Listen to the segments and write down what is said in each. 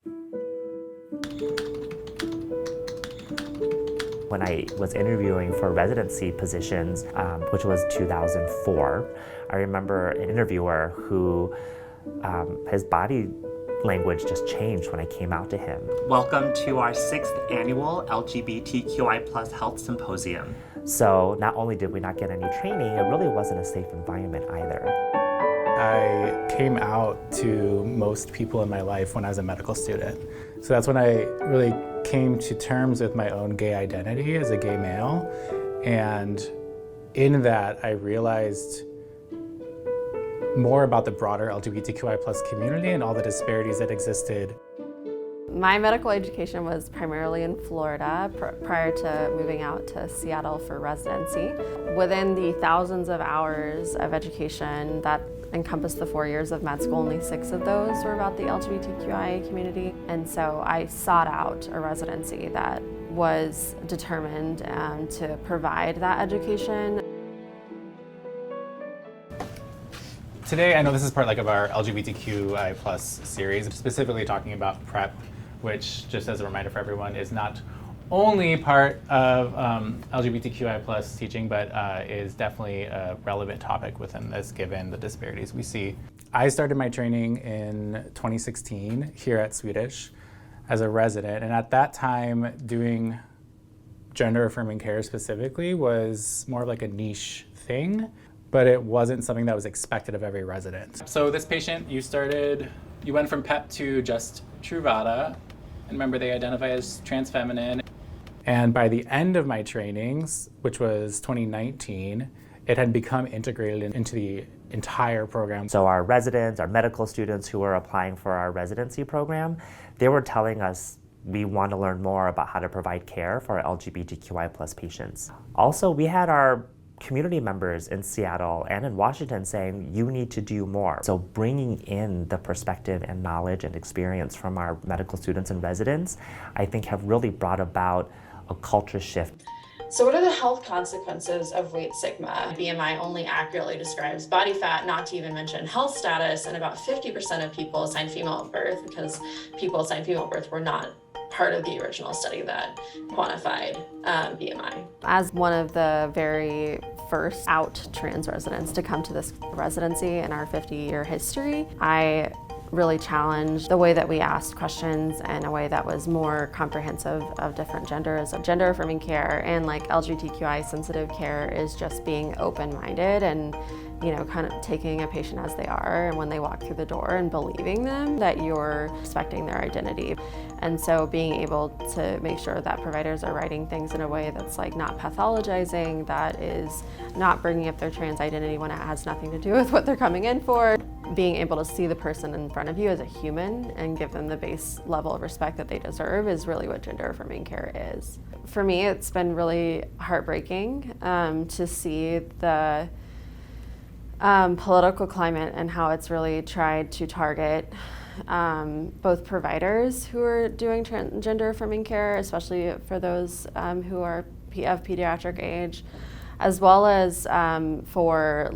When I was interviewing for residency positions, which was 2004, I remember an interviewer who, his body language just changed when I came out to him. Welcome to our 6th annual LGBTQI+ Health Symposium. So not only did we not get any training, it really wasn't a safe environment either. I came out to most people in my life when I was a medical student. So that's when I really came to terms with my own gay identity as a gay male. And in that, I realized more about the broader LGBTQI+ community and all the disparities that existed. My medical education was primarily in Florida prior to moving out to Seattle for residency. Within the thousands of hours of education that encompassed the 4 years of med school, only 6 of those were about the LGBTQIA community. And so I sought out a residency that was determined to provide that education. Today, I know this is part of our LGBTQI+ series, specifically talking about PrEP, which, just as a reminder for everyone, is not only part of LGBTQI+ teaching, but is definitely a relevant topic within this, given the disparities we see. I started my training in 2016 here at Swedish as a resident, and at that time, doing gender-affirming care specifically was more like a niche thing, but it wasn't something that was expected of every resident. So this patient, you went from PEP to just Truvada, and remember they identify as trans feminine. And by the end of my trainings, which was 2019, it had become integrated into the entire program. So our residents, our medical students who were applying for our residency program, they were telling us we want to learn more about how to provide care for our LGBTQI+ patients. Also, we had our community members in Seattle and in Washington saying, you need to do more. So bringing in the perspective and knowledge and experience from our medical students and residents, I think have really brought about a culture shift. So what are the health consequences of weight stigma? BMI only accurately describes body fat, not to even mention health status, and about 50% of people assigned female at birth, because people assigned female at birth were not part of the original study that quantified BMI. As one of the very first out trans residents to come to this residency in our 50-year history, I really challenged the way that we asked questions in a way that was more comprehensive of different genders. Gender affirming care and LGBTQI sensitive care is just being open-minded and kind of taking a patient as they are, and when they walk through the door and believing them that you're respecting their identity. And so being able to make sure that providers are writing things in a way that's not pathologizing, that is not bringing up their trans identity when it has nothing to do with what they're coming in for. Being able to see the person in front of you as a human and give them the base level of respect that they deserve is really what gender affirming care is. For me, it's been really heartbreaking to see the political climate and how it's really tried to target both providers who are doing gender affirming care, especially for those who are of pediatric age, as well as for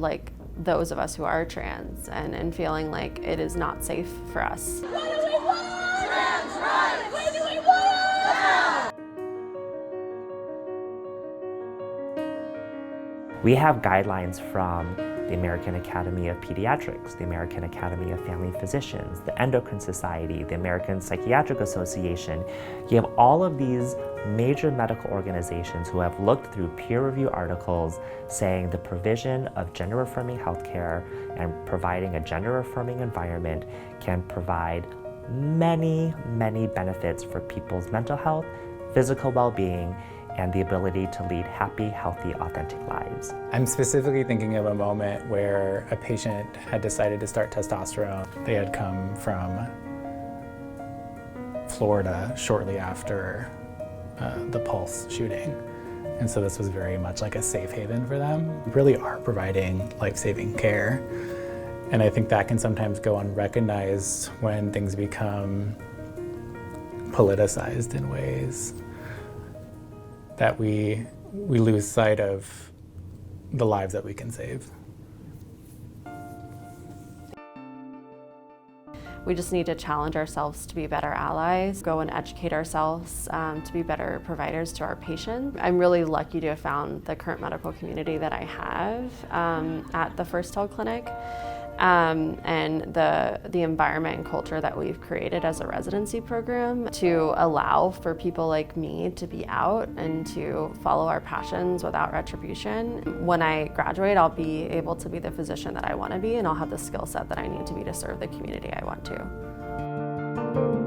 those of us who are trans and feeling like it is not safe for us. What do we want? Trans rights! What do we want? We have guidelines from the American Academy of Pediatrics, the American Academy of Family Physicians, the Endocrine Society, the American Psychiatric Association. You have all of these major medical organizations who have looked through peer-reviewed articles saying the provision of gender-affirming healthcare and providing a gender-affirming environment can provide many, many benefits for people's mental health, physical well-being, and the ability to lead happy, healthy, authentic lives. I'm specifically thinking of a moment where a patient had decided to start testosterone. They had come from Florida shortly after the Pulse shooting. And so this was very much like a safe haven for them. We really are providing life-saving care. And I think that can sometimes go unrecognized when things become politicized in ways that we lose sight of the lives that we can save. We just need to challenge ourselves to be better allies, go and educate ourselves to be better providers to our patients. I'm really lucky to have found the current medical community that I have at the First Health Clinic. And the environment and culture that we've created as a residency program to allow for people like me to be out and to follow our passions without retribution. When I graduate, I'll be able to be the physician that I want to be, and I'll have the skill set that I need to be to serve the community I want to.